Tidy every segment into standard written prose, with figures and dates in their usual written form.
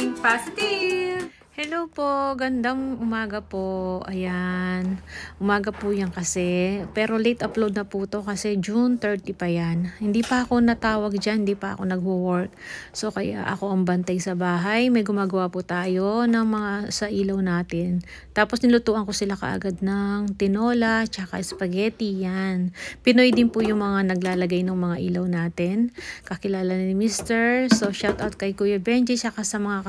Think positive! Hello po, gandang umaga po. Ayan, umaga po yan kasi. Pero late upload na po to kasi June 30 pa yan. Hindi pa ako natawag dyan, hindi pa ako nagwo-work. So kaya ako ang bantay sa bahay. May gumagawa po tayo ng mga sa ilaw natin. Tapos nilutuan ko sila kaagad ng tinola, tsaka spaghetti. Yan. Pinoy din po yung mga naglalagay ng mga ilaw natin. Kakilala ni Mr. So shout out kay Kuya Benji, tsaka sa mga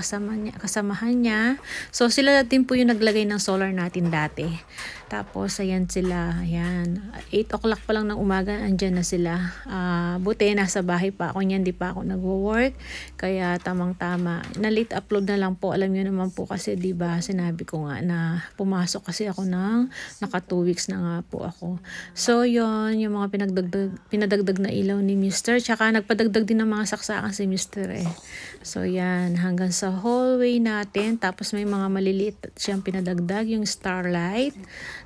kasamahan niya. So sila din po yung naglagay ng solar natin dati. Tapos ayan sila, ayan. 8 o'clock pa lang ng umaga, andyan na sila. Buti nasa bahay pa ako niyan, di pa ako nagwo-work. Kaya tamang-tama. Na late upload na lang po. Alam niyo naman po kasi, di ba, sinabi ko nga na pumasok kasi ako ng naka 2 weeks na nga po ako. So yon yung mga pinadagdag na ilaw ni Mr. Tsaka nagpadagdag din ng mga saksakan si Mr. So yan, hanggang sa hallway natin. Tapos may mga maliliit siyang pinadagdag, yung starlight.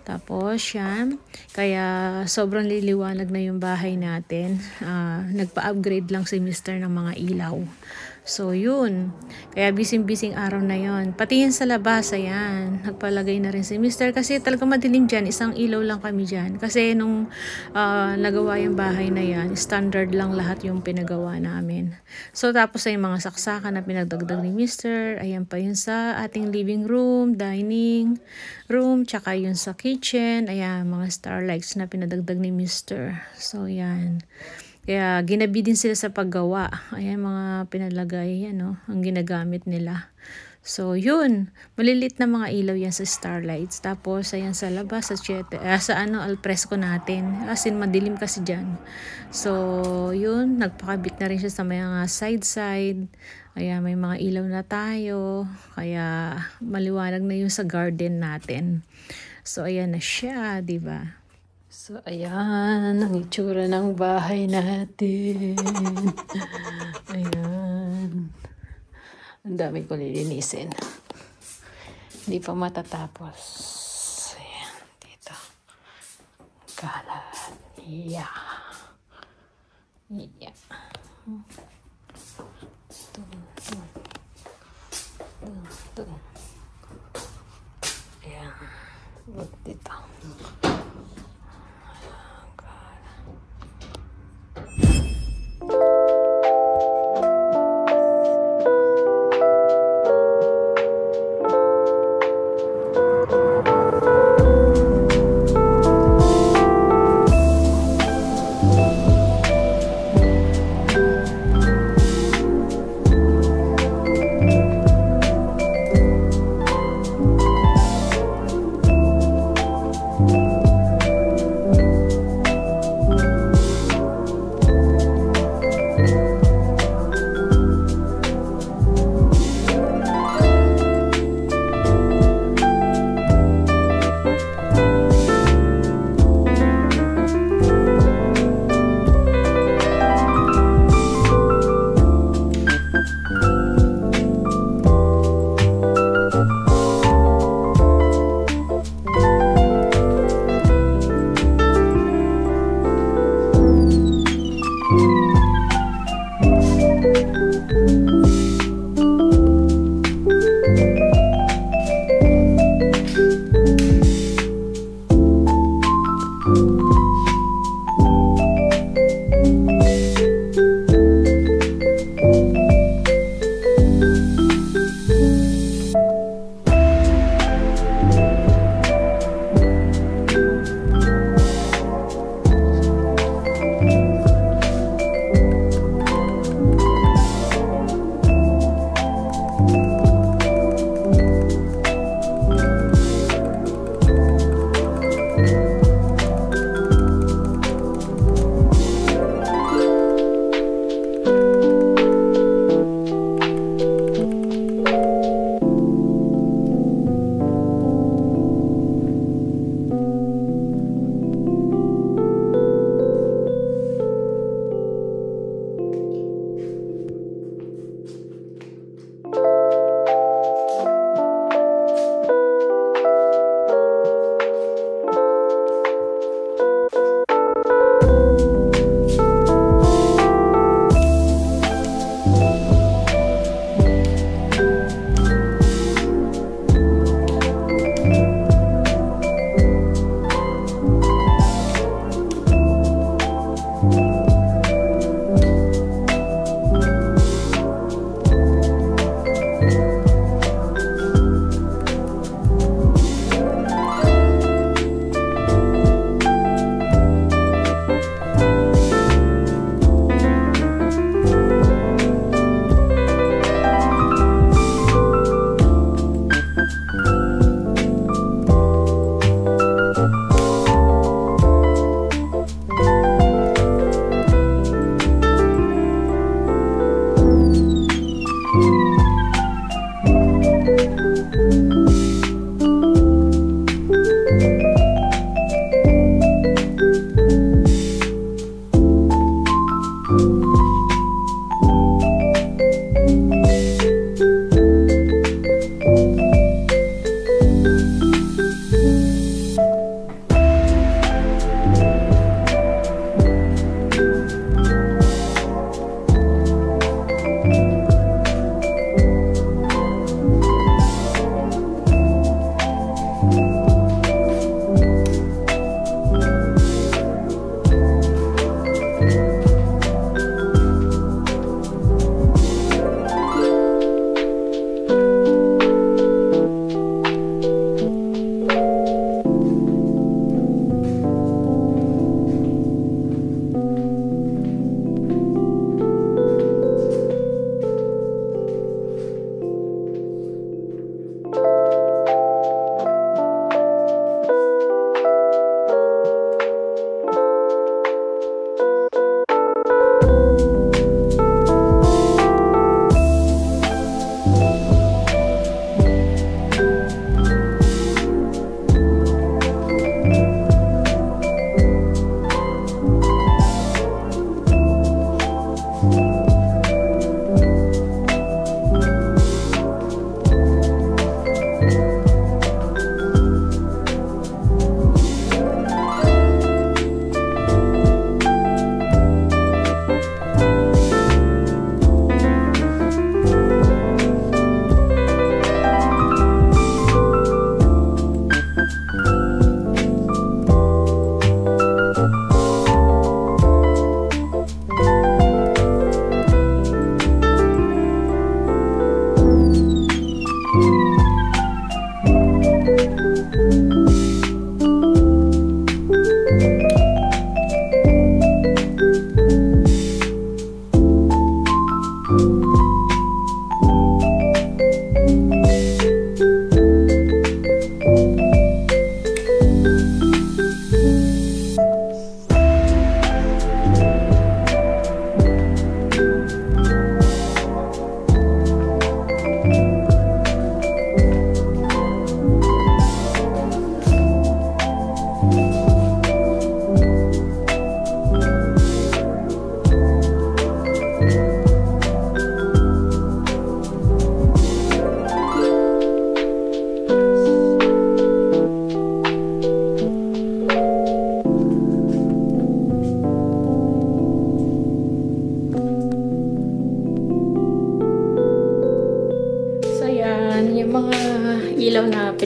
Tapos yan, kaya sobrang liliwanag na yung bahay natin. Nagpa-upgrade lang si Mr. ng mga ilaw. So yun, kaya bising-bising araw na yon. Pati yun sa labas, ayan, nagpalagay na rin si Mr. Kasi talaga madilim dyan, isang ilaw lang kami dyan. Kasi nung nagawa yung bahay na yan, standard lang lahat yung pinagawa namin. So tapos ay mga saksakan na pinagdagdag ni Mr. Ayan pa yun sa ating living room, dining room, tsaka yun sa kitchen. Ayan, mga starlights na pinadagdag ni Mr. So yan. Kaya ginabi din sila sa paggawa. Ayan mga pinalagay, ano, ang ginagamit nila. So yun, malilit na mga ilaw yan sa starlights. Tapos ayan sa labas, sa alfresco natin. As in madilim kasi dyan. So yun, nagpakabit na rin siya sa mga side. Ayan, may mga ilaw na tayo. Kaya maliwanag na yung sa garden natin. So ayan na siya, di ba? So, ayan, ang itsura ng bahay natin. Ayan. Ang dami ko lilinisin. Hindi pa matatapos. Ayan, dito. Kalat. Yeah. Yeah. Dun. Ayan. Huwag dito.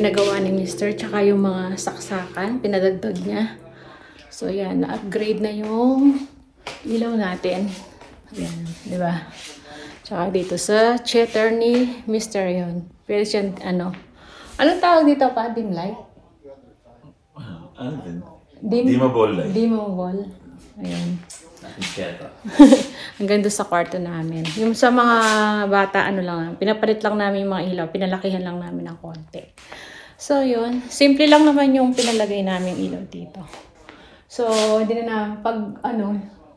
pinagawa ni Mr. Tsaka yung mga saksakan, pinadagdag niya. So, yan. Na-upgrade na yung ilaw natin. Ayan, di ba? Tsaka dito sa cheater ni Mr. yun. Pero siya, ano. Anong tawag dito pa? Dim light? Ano din? Dimmable light. Dimmable. Ayan. Cheater. Hanggang doon sa kwarto namin. Yung sa mga bata, ano lang, pinapalit lang namin yung mga ilaw. Pinalakihan lang namin ng konti. So, yun. Simple lang naman yung pinalagay namin ilaw dito. So, hindi na pag,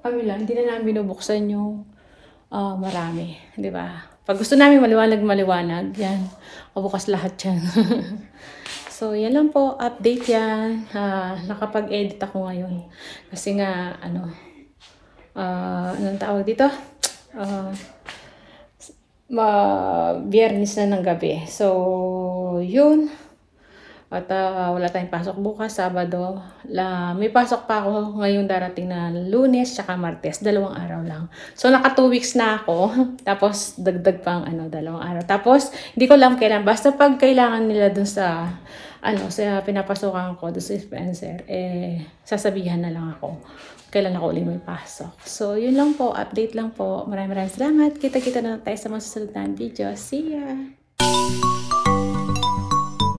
hindi na namin binubuksan yung marami. Di ba? Pag gusto namin maliwanag, yan. Pabukas lahat yan. So, yan lang po. Update yan. Nakapag-edit ako ngayon. Kasi nga, anong tawag dito? Biyernes na ng gabi. So, yun. At wala tayong pasok bukas, Sabado. May pasok pa ako ngayong darating na Lunes tsaka Martes. 2 araw lang. So, naka 2 weeks na ako. Tapos, dagdag pang 2 araw. Tapos, hindi ko lang kailan. Basta pag kailangan nila dun sa sa pinapasukan ko, dun sa Spencer, sasabihan na lang ako kailan ako ulit may pasok. So, yun lang po. Update lang po. Maraming salamat. Kita-kita na tayo sa mga susunod na video. See ya!